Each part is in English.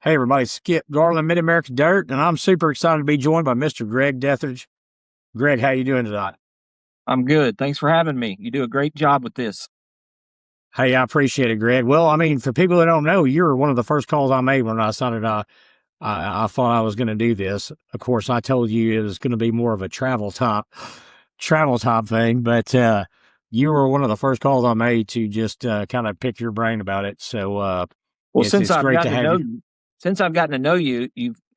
Hey, everybody, Skip Garland, Mid-America Dirt, and I'm super excited to be joined by Mr. Greg Deatherage. Greg, how you doing tonight? I'm good. Thanks for having me. You do a great job with this. Hey, I appreciate it, Greg. Well, I mean, for people that don't know, you were one of the first calls I made when I decided I thought I was going to do this. Of course, I told you it was going to be more of a travel top thing, but you were one of the first calls I made to just kind of pick your brain about it. So Well, since it's I've great to gotten to have know you. you, since I've gotten to know you,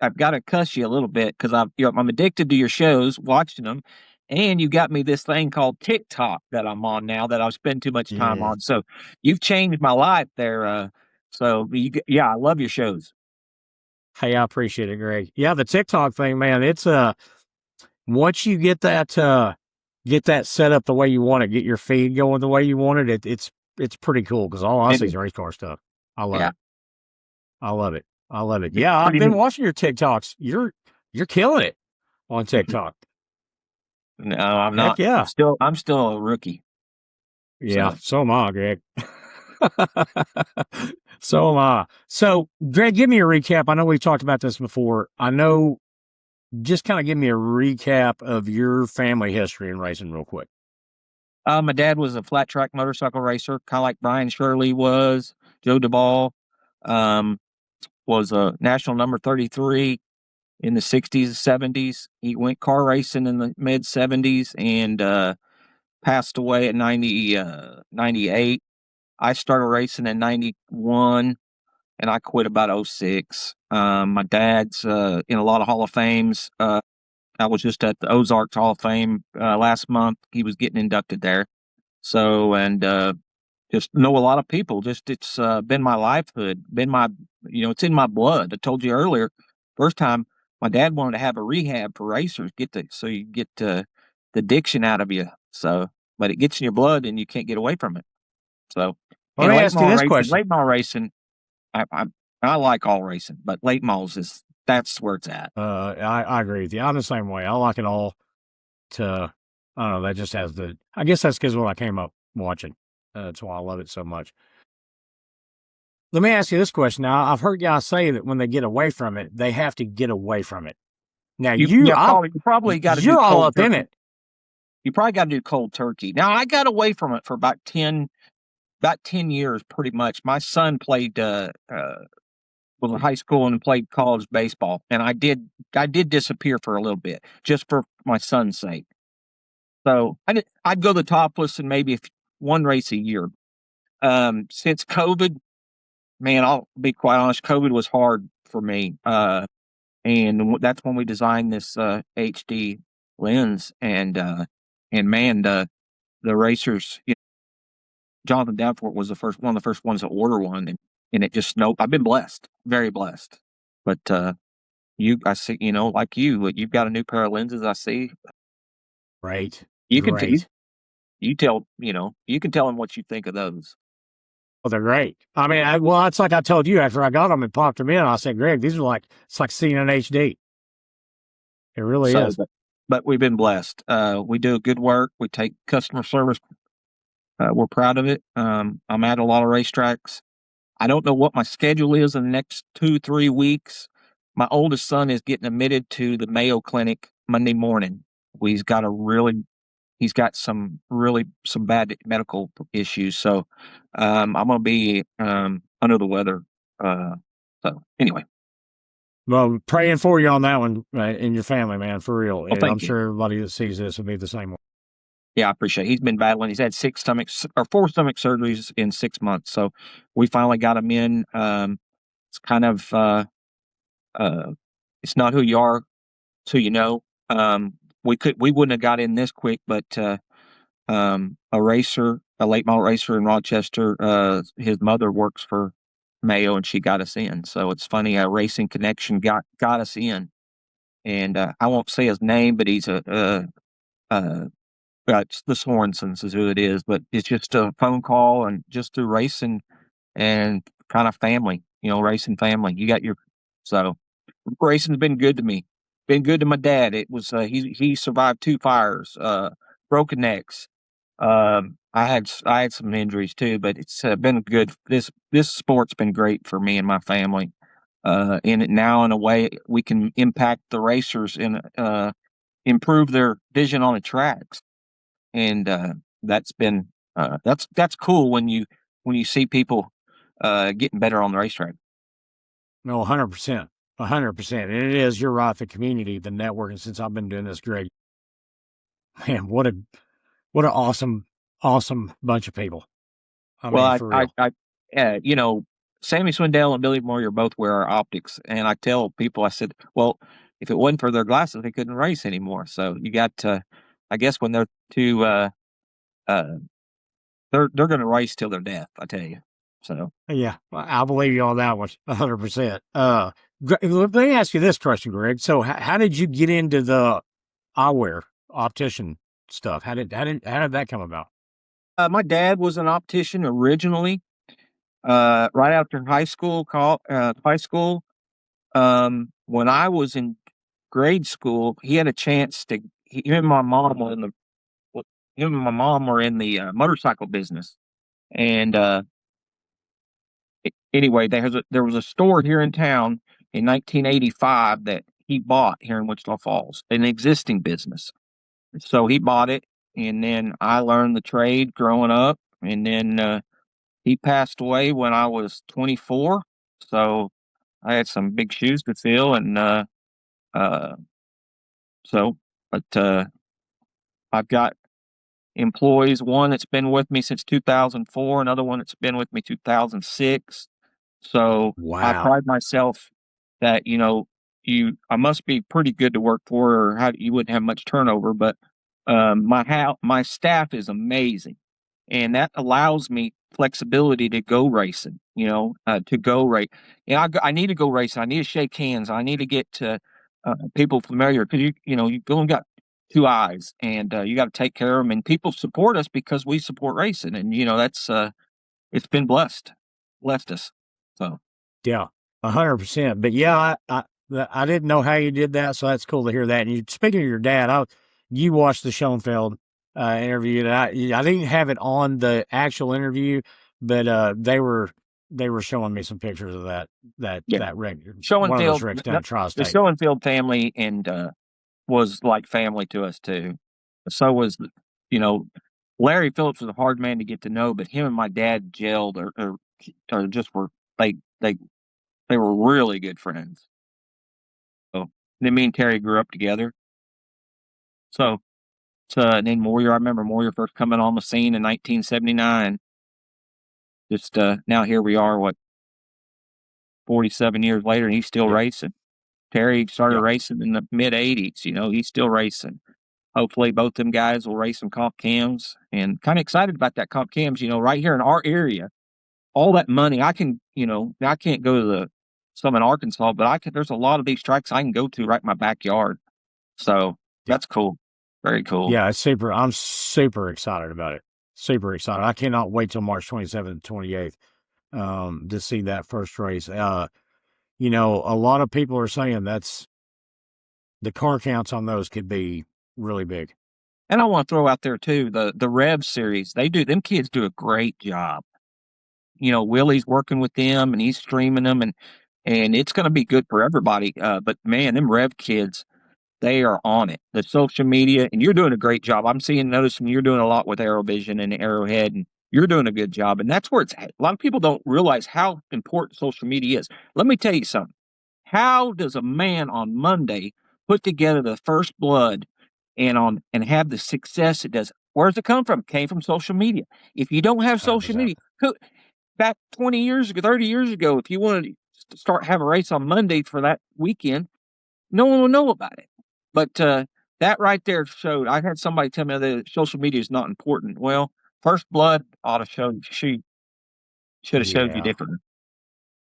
I've got to cuss you a little bit because I'm addicted to your shows, watching them, and you got me this thing called TikTok that I'm on now that I've spent too much time Yeah. on. So you've changed my life there. Yeah, I love your shows. Hey, I appreciate it, Greg. Yeah, the TikTok thing, man, it's once you get that set up the way you want it, get your feed going the way you want it, it's pretty cool because all I It see is. is race car stuff. I love Yeah, it. I love it. I love it. it's Yeah, I've pretty been neat. watching your TikToks. You're killing it on TikTok. No, I'm Heck not. yeah. I'm still a rookie. Yeah, So so am I, Greg. So am I. So, Greg, give me a recap. I know we've talked about this before. I know, just kind of give me a recap of your family history in racing real quick. My dad was a flat track motorcycle racer, kind of like Brian Shirley was. Joe DeBall um, was a national number 33 in the 60s, 70s. He went car racing in the mid 70s and passed away at 98. I started racing in 91 and I quit about '06. My dad's in a lot of Hall of Fames. I was just at the Ozarks Hall of Fame last month. He was getting inducted there. So, and just know a lot of people. Just it's been my livelihood, been my, it's in my blood. I told you earlier, first time my dad wanted to have a rehab for racers, so you get the addiction out of you. So, but it gets in your blood and you can't get away from it. So, Let and me ask you this question. I, I, I like all racing, but late models that's where it's at. I agree with you. I'm the same way. I like it all to, I don't know, that just has I guess that's because what I came up watching. That's why I love it so much. Let me ask you this question. Now, I've heard guys say that when they get away from it, they have to get away from it. Now, You probably got to do you're all cold up in turkey. it. You probably got to do cold turkey. Now I got away from it for about 10 years pretty much. My son played was in high school and played college baseball, and I did disappear for a little bit just for my son's sake. So I'd go the topless and maybe one race a year. Since COVID, man, I'll be quite honest, COVID was hard for me. And that's when we designed this HD lens, and man, the racers, Jonathan Davenport was one of the first ones to order one, and it just snowed. I've been blessed, very blessed. But I see, like you've got a new pair of lenses. I see. Right. You can t- you, Great. you tell you can tell them what you think of those. Well, they're great. I mean, well, it's like I told you after I got them and popped them in. I said, Greg, these are it's like seeing an HD. It really So, is. but we've been blessed. We do good work. We take customer service. We're proud of it. I'm at a lot of racetracks. I don't know what my schedule is in the next 2, 3 weeks. My oldest son is getting admitted to the Mayo Clinic Monday morning. He's got a really, he's got some bad medical issues. So, I'm going to be, under the weather. So anyway, Well, praying for you on that one and your family, man, for real. well, I'm thank you. sure everybody that sees this will be the same way. Yeah, I appreciate it. He's been battling. He's had four stomach surgeries in 6 months. So we finally got him in. It's kind of, uh, it's not who you are, it's who you know. Um, we wouldn't have got in this quick, but a late model racer in Rochester, his mother works for Mayo, and she got us in. So it's funny, a racing connection got us in, and I won't say his name, but he's uh, it's the Sorensons is who it is, but it's just a phone call and just through racing and kind of family, racing family. So racing's been good to me. Been good to my dad. It was he survived 2 fires, broken necks. I had some injuries too, but it's been good. This sport's been great for me and my family. in it now in a way we can impact the racers and improve their vision on the tracks. And that's been that's cool when you see people getting better on the racetrack. No, 100%. 100%. And it is, you're right, the community, the networking since I've been doing this, Greg. Man, what an awesome bunch of people. I Well, mean, for real. Sammy Swindell and Billy Moyer both wear our optics, and I tell people, I said, well, if it wasn't for their glasses, they couldn't race anymore. So you got to, I guess, when they're too, uh, they're going to race till their death. I tell you. So Yeah, I believe you on that one, 100%. Let me ask you this question, Greg. So, how did you get into the eyewear optician stuff? How did that come about? my dad was an optician originally. Right after high school. When I was in grade school, he had a chance to. Him and my mom were in the. Well, him and my mom were in the motorcycle business, and anyway, there was a store here in town in 1985 that he bought here in Wichita Falls, an existing business. So he bought it, and then I learned the trade growing up, and then he passed away when I was 24. So I had some big shoes to fill, and uh, so, but I've got employees, one that's been with me since 2004, another one that's been with me 2006. So I Wow. pride myself that, I must be pretty good to work for, or how you wouldn't have much turnover, but my staff is amazing, and that allows me flexibility to go racing, to go race. I need to go racing. I need to shake hands. I need to get to people familiar, because you only got two eyes, and you got to take care of them. And people support us because we support racing, and that's it's been blessed us. So Yeah, 100%. But yeah, I didn't know how you did that, so that's cool to hear that. And speaking of your dad, you watched the Schoenfeld interview, and I didn't have it on the actual interview, but they were showing me some pictures of yeah, that wreck, one of those Schoenfield, wrecks down in the Tri-State. Schoenfield family, and was like family to us too. So was you know Larry Phillips was a hard man to get to know, but him and my dad gelled, or just were they they they were really good friends. So then me and Terry grew up together. So, and then Moyer, I remember Moyer first coming on the scene in 1979. Just now here we are, 47 years later, and he's still Yeah, racing. Terry started yeah. racing in the mid 80s. He's still racing. Hopefully, both them guys will race some comp cams, and kind of excited about that comp cams. Right here in our area, all that money I can't go to some in Arkansas, but I can. There's a lot of these tracks I can go to right in my backyard. So Yeah. that's cool. Very cool. Yeah, I'm super excited about it. Super excited. I cannot wait till March 27th and 28th to see that first race. A lot of people are saying the car counts on those could be really big. And I want to throw out there too the Rev series. Them kids do a great job. Willie's working with them, and he's streaming them, and it's going to be good for everybody. But man, them Rev kids, they are on it. The social media, and you're doing a great job. Noticing you're doing a lot with Aerovision and Arrowhead, and you're doing a good job. And that's where it's at. A lot of people don't realize how important social media is. Let me tell you something. How does a man on Monday put together the first blood and have the success it does? Where does it come from? It came from social media. If you don't have social 100%. media, back 20 years ago, 30 years ago, if you wanted to start have a race on Monday for that weekend, no one will know about it. But that right there showed. I had somebody tell me that social media is not important. Well, First Blood ought to show. She should have showed you Yeah. differently.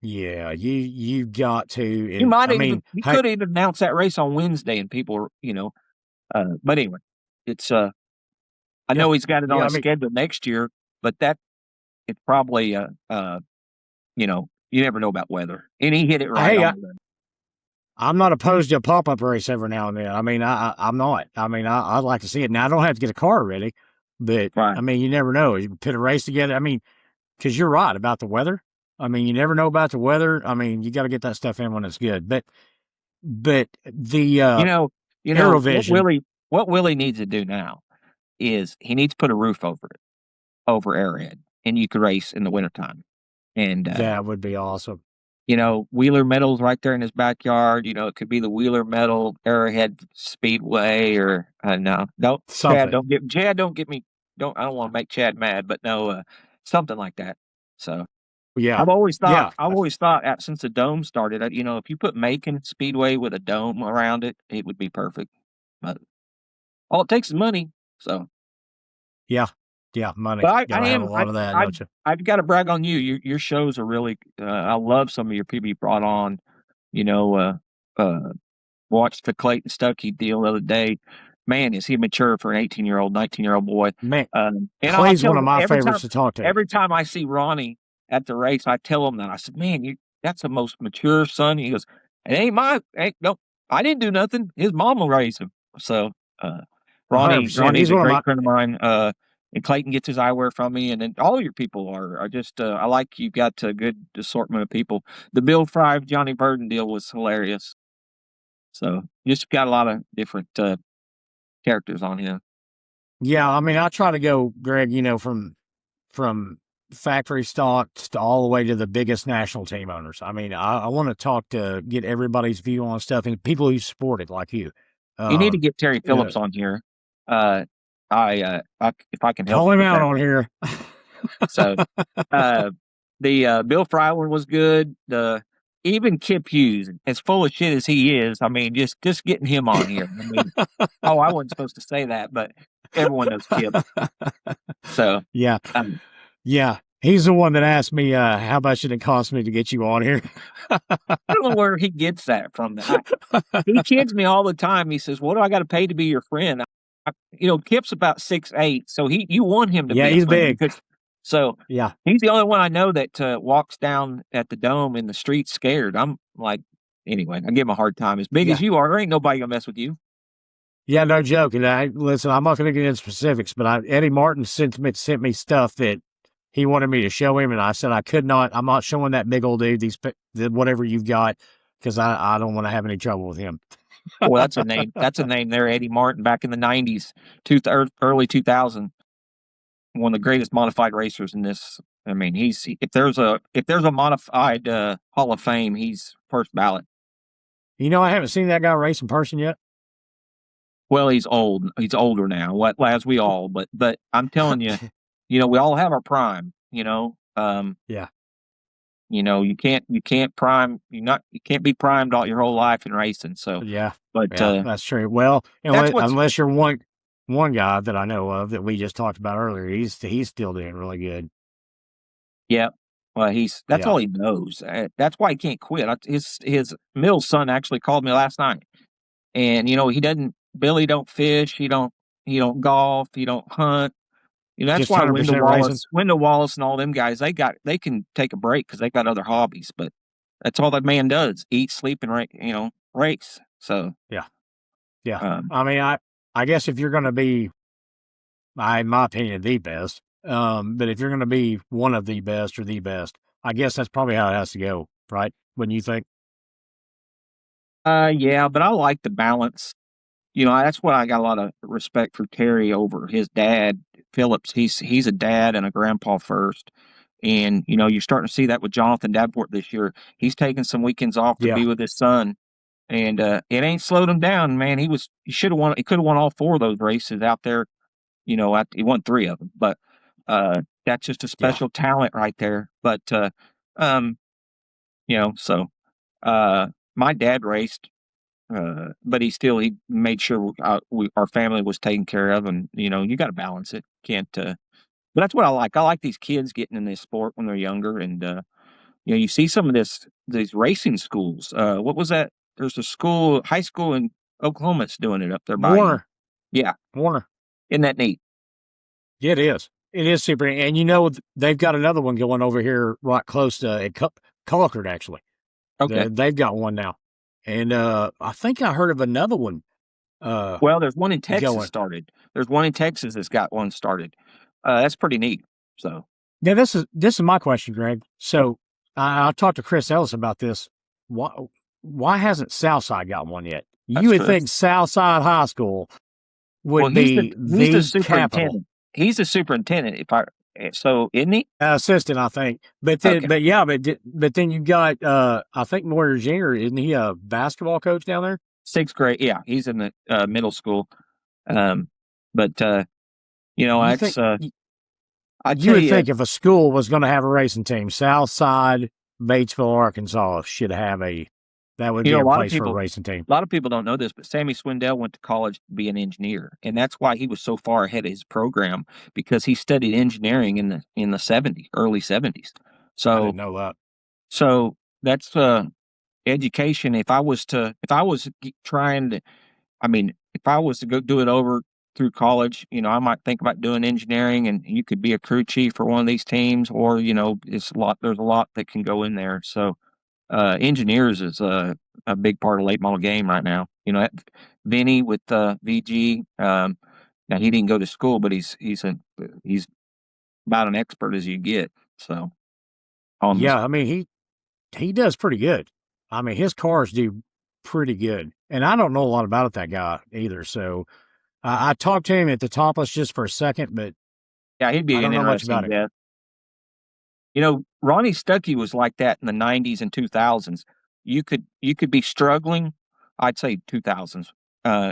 Yeah, you got to. You And might I have even mean, you hey, could even announce that race on Wednesday, and people, but anyway, it's I yeah, know he's got it on yeah. I his mean, schedule next year, but it's probably you never know about weather, and he hit it right hey, on the. I'm not opposed to a pop up race every now and then. I mean, I'm not. I mean, I'd like to see it. Now, I don't have to get a car ready, but Right. I mean, you never know. You put a race together. I mean, because you're right about the weather. I mean, you never know about the weather. I mean, you got to get that stuff in when it's good. But the You know, Aerovision, what Willie needs to do now is he needs to put a roof over it, over Arrowhead, and you could race in the wintertime. And that would be awesome. Wheeler Metal's right there in his backyard. It could be the Wheeler Metal Arrowhead Speedway, or no, don't Something. Chad, don't get me, don't I don't want to make Chad mad, but no, something like that. So Yeah. Yeah. I've always thought since the dome started, if you put Macon Speedway with a dome around it, it would be perfect. But all it takes is money. So, Yeah. Yeah. Money. but Got to have a lot of that, don't you? I've got to brag on you. Your shows are really. I love some of your people you brought on. You know, uh, watched the Clayton Stuckey deal the other day. Man, is he mature for an 18-year-old, 19-year-old boy? Man, And I'll Clay's tell one of him my favorites to talk to. every time I see Ronnie at the race, I tell him that. I said, "Man, that's the most mature son." He goes, "It ain't no, I didn't do nothing. His mom will raise him." So, uh, 100%. Ronnie's He's a one of great my, friend of mine. And Clayton gets his eyewear from me, and then all your people are just. I like you got a good assortment of people. The Bill Fry Johnny Burden deal was hilarious. So just got a lot of different characters on here. yeah. I mean, I try to go, Greg, from factory stocks to all the way to the biggest national team owners. I mean, I want to get everybody's view on stuff and people who support it like you. You need to Um, get Terry uh, Phillips on here. Uh, if I can help Call you him with out that. on here. So the Bill Fry one was good. The even Kip Hughes, as full of shit as he is, I mean, just getting him on here. I mean, oh, I wasn't supposed to say that, but everyone knows Kip. So Yeah. um, Yeah. He's the one that asked me, how much did it cost me to get you on here? I don't know where he gets that from. He kids me all the time. He says, "What do I got to pay to be your friend?" Kip's about 6'8", so you want him to Yeah, be a he's friend big. because so Yeah. he's the only one I know that walks down at the dome in the street scared. I'm like, anyway, I give him a hard time. As big as Yeah. you are, there ain't nobody gonna mess with you. Yeah, no joke. And listen, I'm not going to get into specifics, but Eddie Martin sent me stuff that he wanted me to show him, and I said I could not. I'm not showing that big old dude whatever you've got because I don't want to have any trouble with him. Well, that's a name. That's a name there, Eddie Martin, back in the '90s, early 2000, one of the greatest modified racers in this. I mean, if there's a modified Hall of Fame, he's first ballot. I haven't seen that guy race in person yet. Well, he's old. He's older now. What, as we all, but I'm telling you, we all have our prime. Yeah. You can't prime. You can't be primed all your whole life in racing. So, Yeah. but Yeah, that's true. Well, that's what's unless you're one guy that I know of that we just talked about earlier, he's still doing really good. yeah. Well, that's Yeah. all he knows. That's why he can't quit. His middle son actually called me last night, and he doesn't. Billy don't fish. He don't golf. He don't hunt. That's Just why 100% racing. Wendell Wallace and all them guys, they can take a break because they got other hobbies, but that's all that man does: eat, sleep, and race. So, Yeah. Yeah. um, I mean, I guess if you're going to be, in my opinion, the best, but if you're going to be one of the best or the best, I guess that's probably how it has to go, right? Wouldn't you think? yeah, but I like the balance. That's what I got a lot of respect for Terry over his dad, Phillips. He's a dad and a grandpa first. And you're starting to see that with Jonathan Davenport this year. He's taking some weekends off to Yeah. be with his son, and it ain't slowed him down, man. He should have won. He could have won all four of those races out there. He won three of them, but that's just a Yeah. special talent right there. But um, so my dad raced, but he made sure our family was taken care of, and you got to balance it. Can't. But that's what I like. I like these kids getting in this sport when they're younger, and you see some of these racing schools. What was that? There's a high school in Oklahoma that's doing it up there by you. Warner. Yeah, Warner. isn't that neat? Yeah, it is. It is super. And they've got another one going over here right close to Colcord, actually. Okay. They've got one now. And I think I heard of another one Well, there's one in Texas going. started. There's one in Texas that's got one started. That's pretty neat. So Yeah, this is my question, Greg. So I talked to Chris Ellis about this. Why, why hasn't Southside got one yet? You That's would true. think Southside High School Well, would be he's the the capital. superintendent. He's the superintendent. If I so isn't he? Assistant, I think. But then, Okay, but yeah, but then you got, I think Moyer Jr. Isn't he a basketball coach down there? sixth grade. Yeah, he's in the middle school. Um, but You that's think I you tell would you, think if a school was going to have a racing team, Southside, Batesville, Arkansas should have a. That would be a place for a racing team. a lot of people don't know this, but Sammy Swindell went to college to be an engineer, and that's why he was so far ahead of his program because he studied engineering in the '70s, early '70s. I So didn't know that. so that's education. If I was trying to, I mean, if I was to go do it over through college, I might think about doing engineering, and you could be a crew chief for one of these teams, or there's a lot that can go in there. So engineers is a big part of late model game right now. Vinny with VG. Now he didn't go to school, but he's about an expert as you get. So on the Yeah, I mean he does pretty good. I mean his cars do pretty good, and I don't know a lot about that guy either. So I talked to him at the topless just for a second, but yeah, he'd I be don't an know much interesting about him. guest. Ronnie Stuckey was like that in the '90s and 2000s. You could be struggling. I'd say 2000s.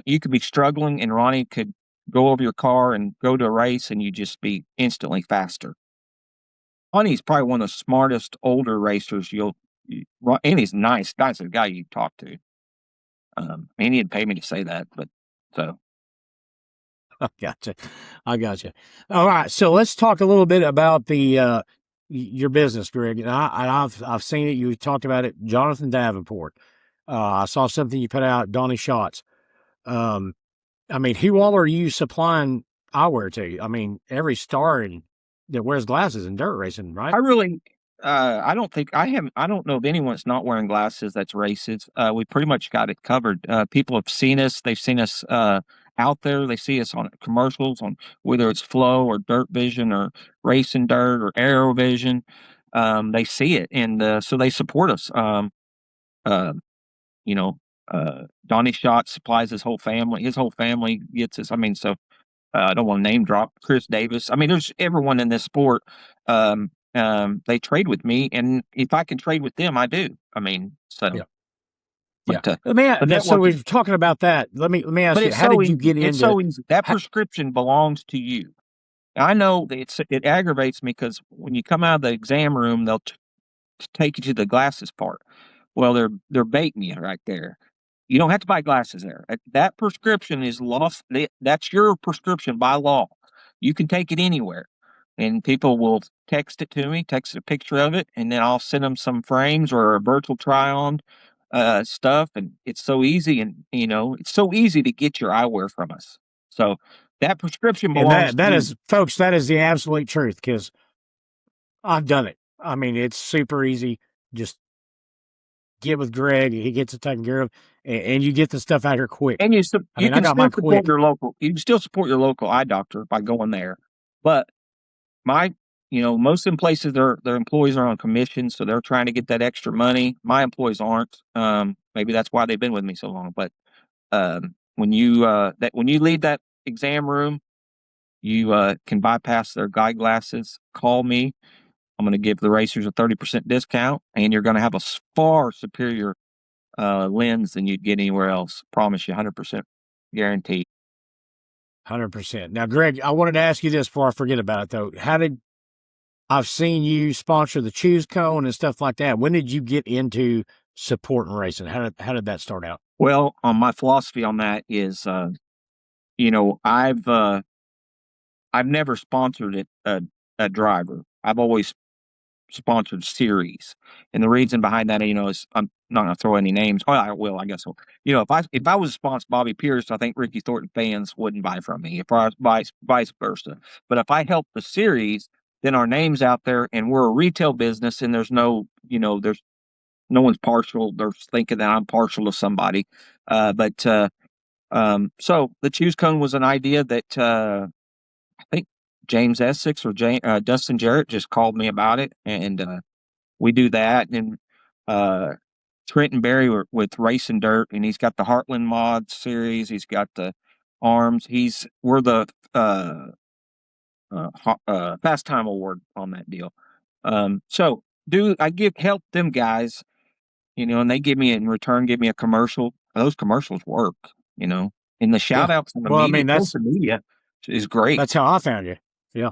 You could be struggling, and Ronnie could go over your car and go to a race, and you just be instantly faster. Ronnie's probably one of the smartest older racers and he's nice guy you talk to. And he didn't pay me to say that, but so I gotcha. I gotcha. All right, so let's talk a little bit about the your business, Greg. And I've seen it. You talked about it, Jonathan Davenport. I saw something you put out, Donnie Shots. Um, I mean, who all are you supplying eyewear to? I mean, every star that wears glasses in dirt racing, right? I really, I don't think I have. I don't know of anyone that's not wearing glasses that's races. We pretty much got it covered. People have seen us. They've seen us out there. They see us on commercials on whether it's Flow or Dirt Vision or Racing Dirt or Aero Vision. They see it, and so they support us. Uh, you know, Donnie Shot supplies his whole family. His whole family gets us. I mean, so I don't want to name drop Chris Davis. I mean, there's everyone in this sport. They trade with me, and if I can trade with them, I do. I mean, Yeah. Yeah. but Let the me. So networking, we're talking about that. Let me ask but you, it's how so did you easy. get It's into? so easy. That How, prescription belongs to you. I know that it aggravates me because when you come out of the exam room, they'll take you to the glasses part. Well, they're baiting you right there. You don't have to buy glasses there. That prescription is lost. That's your prescription by law. You can take it anywhere, and people will text it to me, text a picture of it, and then I'll send them some frames or a virtual try on stuff. And it's so easy, and it's so easy to get your eyewear from us. So that prescription and belongs to that you. is, folks, that is the absolute truth because I've done it. I mean, it's super easy. Just get with Greg. He gets it taken care of, and you get the stuff out here quick. And I you mean, I can got still mine support quick. your local. You can still support your local eye doctor by going there. But my, most of them places their employees are on commission, so they're trying to get that extra money. My employees aren't. Maybe that's why they've been with me so long. But when you leave that exam room, you can bypass their guide glasses. Call me. I'm going to give the racers a 30% discount, and you're going to have a far superior lens than you'd get anywhere else. Promise you, 100% guaranteed. 100%. Now, Greg, I wanted to ask you this before I forget about it, though. I've seen you sponsor the Choose Cone and stuff like that. When did you get into supporting racing? How did that start out? Well, my philosophy on that is, you know, I've uh, I've never sponsored a driver. I've always sponsored series, and the reason behind that, is I'm not going to throw any names. Oh, I will, I guess. So, if I was to sponsor Bobby Pierce, I think Ricky Thornton fans wouldn't buy from me. If I was vice versa, but if I help the series, then our name's out there, and we're a retail business, and there's no one's partial. They're thinking that I'm partial to somebody, but so the choose cone was an idea that I think James Essex or Dustin Jarrett just called me about it, and we do that. And Trenton Berry with Race and Dirt, and he's got the Heartland Mod series. He's got the arms. We're the Fast Time Award on that deal. So do I help them guys, and they in return give me a commercial. Those commercials work, and the Yeah. shout outs on the Well, I media, mean, social media is great. that's how I found you. Yeah.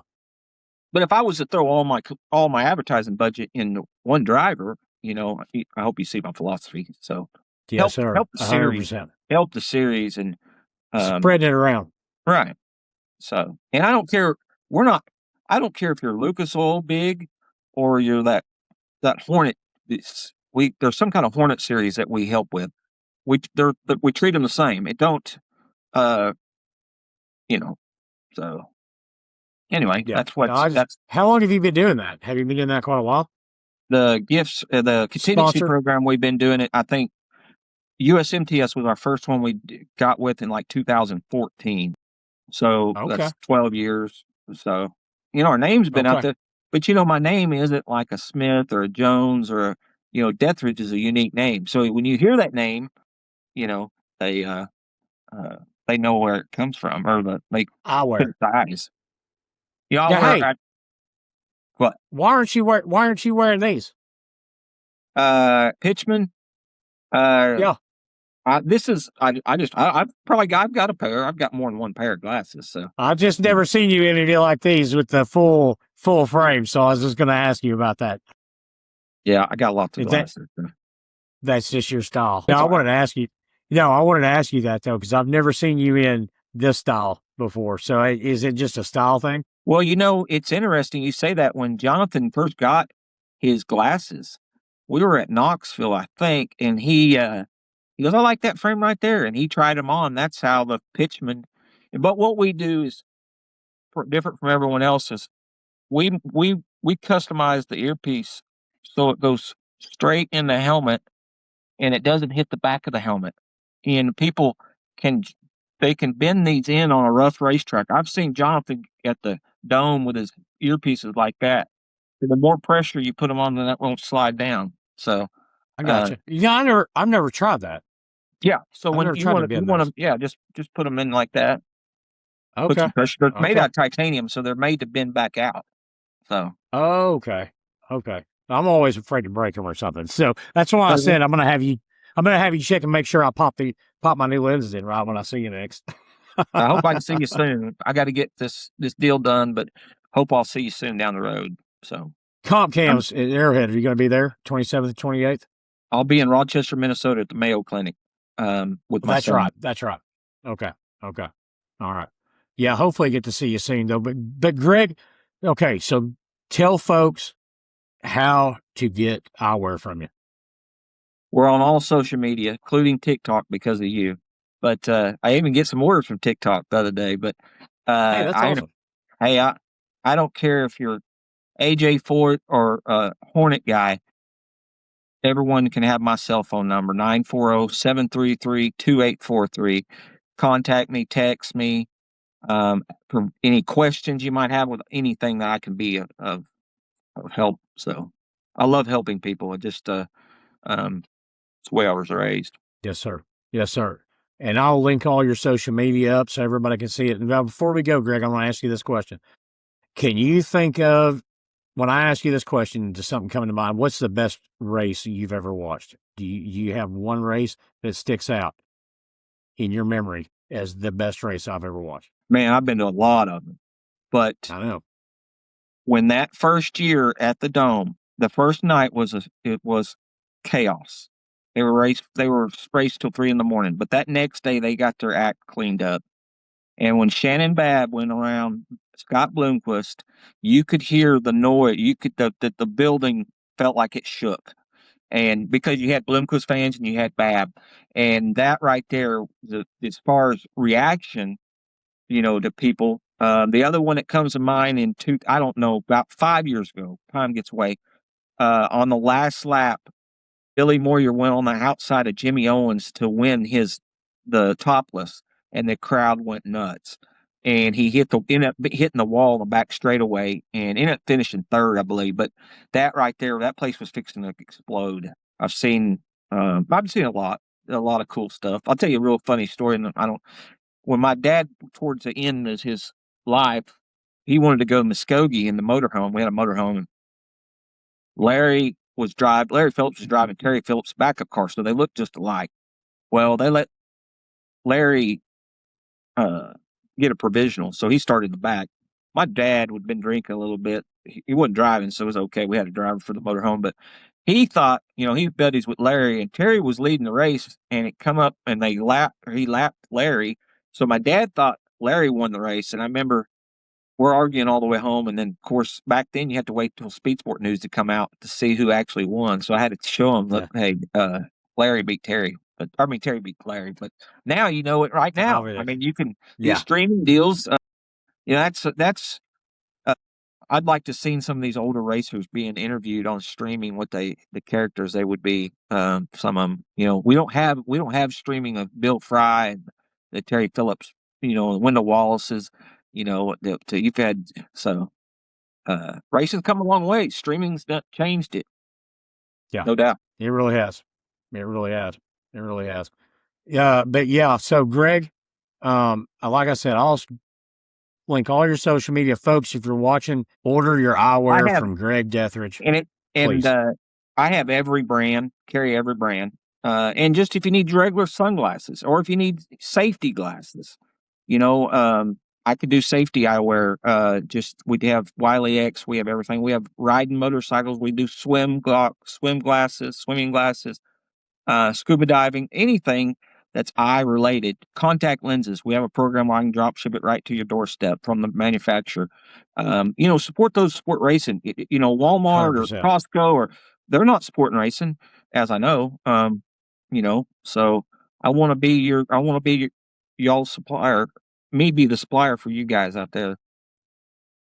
But if I was to throw all my advertising budget in one driver, I hope you see my philosophy. So Yes, sir. help the series, 100%. and Spreading it around. right. So, and I don't care. We're not. I don't care if you're Lucas Oil Big or you're that Hornet. There's some kind of Hornet series that we help with. We treat them the same. It don't. Uh, you know. So anyway, Yeah. No, that's how long have you been doing that? Have you been doing that quite a while? the gifts. The contingency Sponsor? program we've been doing it. I think USMTS was our first one we got with in like 2014. So Okay. that's 12 years. So, our name's been out Okay. there, but my name isn't like a Smith or a Jones Deatherage is a unique name. So when you hear that name, they, they know where it comes from or they put Eyewear. it to eyes. Y'all Yeah. were Hey, what? why aren't you wearing these? Pitchman. Uh, Yeah. I've got a pair. I've got more than one pair of glasses. So I've just never seen you anything like these with the full frame. So I was just going to ask you about that. yeah, I got lots of Is that glasses. that's just your style? It's No, I all right. wanted to ask you. I wanted to ask you that though because I've never seen you in this style before. So is it just a style thing? Well, it's interesting you say that. When Jonathan first got his glasses, we were at Knoxville, I think, and he goes, "I like that frame right there," and he tried them on. That's how the pitchman. But what we do is different from everyone else's. We customize the earpiece so it goes straight in the helmet and it doesn't hit the back of the helmet. And people can they can bend these in on a rough racetrack. I've seen Jonathan at the dome with his earpieces like that. The more pressure you put them on, then that won't slide down. So, I got uh, you. Yeah, I've never tried that. yeah. So I've when never tried to you bend want those. to, yeah, just put them in like that. Put Okay. some pressure. They're made Okay. out of titanium, so they're made to bend back out. So, Okay. Okay. I'm always afraid to break them or something. So that's why I uh, said I'm gonna have you check and make sure I pop my new lenses in right when I see you next. I hope I can see you soon. I got to get this deal done, but hope I'll see you soon down the road. So, Comp I'm cams at Arrowhead. Are you gonna be there 27th, 28th? I'll be in Rochester, Minnesota at the Mayo Clinic with my That's son. right. That's right. Okay. Okay. All right. Yeah. Hopefully, I get to see you soon though. But Greg, okay. So tell folks how to get eyewear from you. We're on all social media, including TikTok, because of you. But I even get some orders from TikTok the other day. But Hey, that's I awesome. hey I don't care if you're AJ Ford or Hornet guy. Everyone can have my cell phone number 940-733-2843. Contact me, text me. For any questions you might have with anything that I can be of help. So I love helping people. It's the way I was raised. Yes, sir. Yes, sir. And I'll link all your social media up so everybody can see it. And now, before we go, Greg, I'm going to ask you this question. Can you think of, when I ask you this question, does something come to mind? What's the best race you've ever watched? Do you have one race that sticks out in your memory as the best race I've ever watched? Man, I've been to a lot of them. But I know. when that first year at the Dome, the first night it was chaos. They were raced till 3 a.m. But that next day they got their act cleaned up. And when Shannon Babb went around Scott Bloomquist, you could hear the noise. You could the building felt like it shook. And because you had Bloomquist fans and you had Babb, and that right there, as far as reaction, to people. The other one that comes to mind I don't know, about 5 years ago, time gets away. On the last lap, Billy Moyer went on the outside of Jimmy Owens to win the topless, and the crowd went nuts. and he ended up hitting the wall in the back straightaway and ended up finishing third, I believe. But that right there, that place was fixing to explode. I've seen, I've seen a lot of cool stuff. I'll tell you a real funny story. And I don't. When my dad, towards the end of his life, he wanted to go to Muskogee in the motorhome. We had a motorhome, and Larry Phillips was driving Terry Phillips' backup car, so they looked just alike. Well, they let Larry uh, get a provisional. So he started in the back. My dad had been drinking a little bit. He wasn't driving, so it was okay. We had a driver for the motorhome, but he thought, he buddies with Larry, and Terry was leading the race, and it come up and he lapped Larry. So my dad thought Larry won the race, and I remember we're arguing all the way home, and then of course back then you had to wait till Speed Sport News to come out to see who actually won. So I had to show him, look, Yeah. hey, Larry beat Terry, but I mean Terry beat Larry. But now you know it right now. I mean, you can these Yeah. streaming deals. That's. I'd like to seen some of these older racers being interviewed on streaming. What the characters they would be. Some of them, we don't have streaming of Bill Fry and the Terry Phillips, Wendell Wallace's. You've had so racing's come a long way. Streaming's not changed it, Yeah. no doubt. It really has. It really has. It really has. Yeah. But yeah. So Greg, like I said, I'll link all your social media, folks. If you're watching, order your I eyewear have from Greg Deatherage, and it and please. I have every brand, carry every brand. And just if you need regular sunglasses or if you need safety glasses, I could do safety eyewear. Just we have Wiley X, we have everything. We have riding motorcycles, we do swim glasses, swimming glasses, scuba diving, anything that's eye related. Contact lenses. We have a program where I can drop ship it right to your doorstep from the manufacturer. Support those sport racing. Hundred Walmart or percent. Costco or they're not supporting racing, as I know. So I want to be y'all supplier, me be the supplier for you guys out there.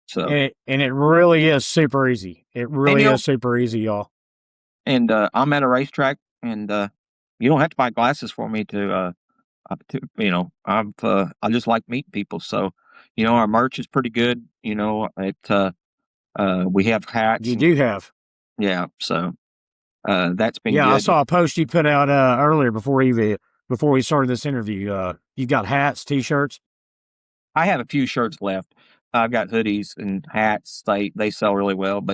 So And it really is super easy. It and really is super easy, y'all. I'm at a racetrack and you don't have to buy glasses for me to I just like meeting people. So, our merch is pretty good. We have hats You and do have. yeah, so that's been Yeah, I good. saw a post you put out earlier before we started this interview. You got hats, t-shirts. I have a few shirts left. I've got hoodies and hats. They sell really well,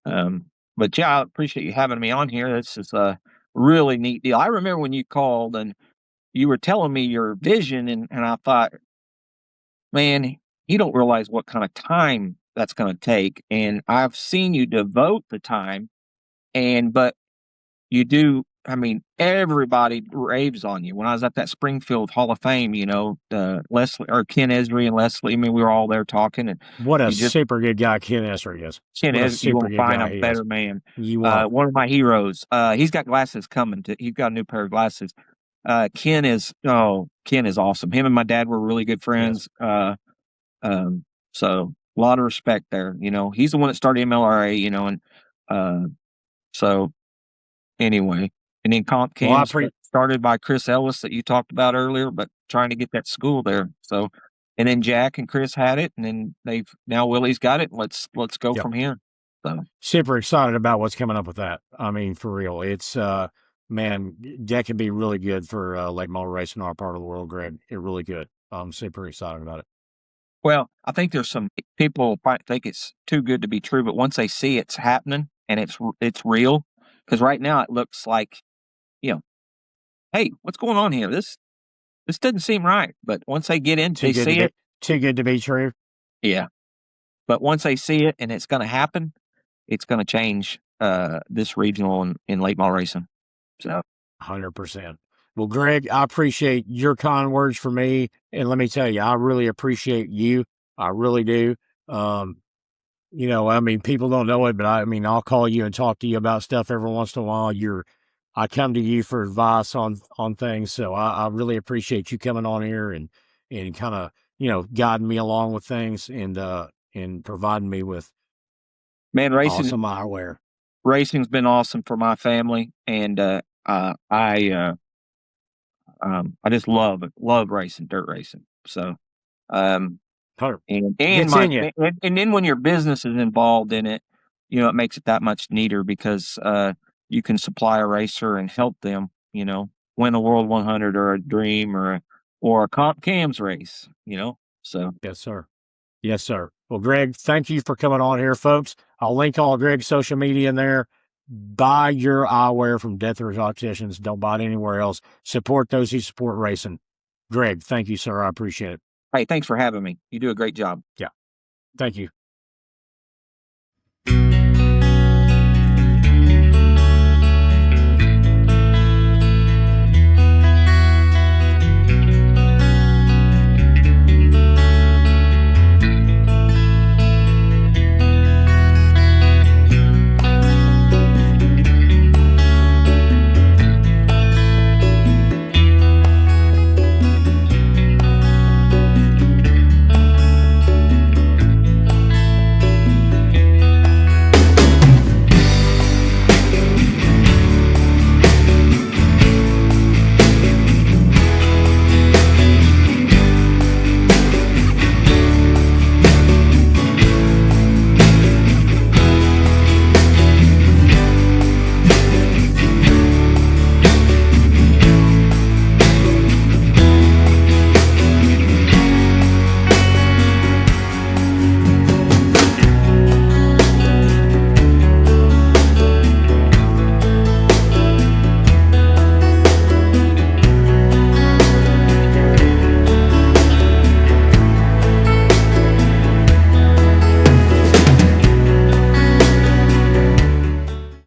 um, but yeah, I appreciate you having me on here. This is a really neat deal. I remember when you called and you were telling me your vision, and I thought, man, you don't realize what kind of time that's going to take. And I've seen you devote the time, but you do. I mean, everybody raves on you. When I was at that Springfield Hall of Fame, Leslie or Ken Esri and Leslie, I mean, we were all there talking, and What a you just super good guy Ken Esser is. Ken What a Esri, you super won't good find a guy he is. better man. You won't. One of my heroes. He's got glasses coming. He's got a new pair of glasses. Ken is awesome. Him and my dad were really good Yes. friends. So a lot of respect there. He's the one that started MLRA. And uh, so anyway, and then Comp Well, I Cam started by Chris Ellis that you talked about earlier, but trying to get that school there. So, and then Jack and Chris had it, and then now Willie's got it. Let's go yep. from here. So Super excited about what's coming up with that. I mean, for real, it's man, that could be really good for late model racing in our part of the world, Greg. It really could. I'm super excited about it. well, I think there's some people might think it's too good to be true, but once they see it's happening and it's real, because right now it looks like, you know, hey, what's going on here? This doesn't seem right. But once they get in, Too they good to see be it. too good to be true. Yeah. But once they see it and it's going to happen, it's going to change this regional in late model racing. So 100%. Well, Greg, I appreciate your kind words for me, and let me tell you, I really appreciate you. I really do. Um, I mean, people don't know it, but I mean, I'll call you and talk to you about stuff every once in a while. I come to you for advice on things, so I really appreciate you coming on here and kind of guiding me along with things and providing me with man, awesome eyewear. racing's been awesome for my family, and I just love racing, dirt racing. So Um, and Gets in you. and then when your business is involved in it, it makes it that much neater because you can supply a racer and help them, win a World 100 or a Dream or a Comp Cams race, So Yes, sir. Yes, sir. Well, Greg, thank you for coming on here, folks. I'll link all of Greg's social media in there. Buy your eyewear from Deatherage Opticians. Don't buy it anywhere else. Support those who support racing. Greg, thank you, sir. I appreciate it. hey, thanks for having me. You do a great job. Yeah. Thank you.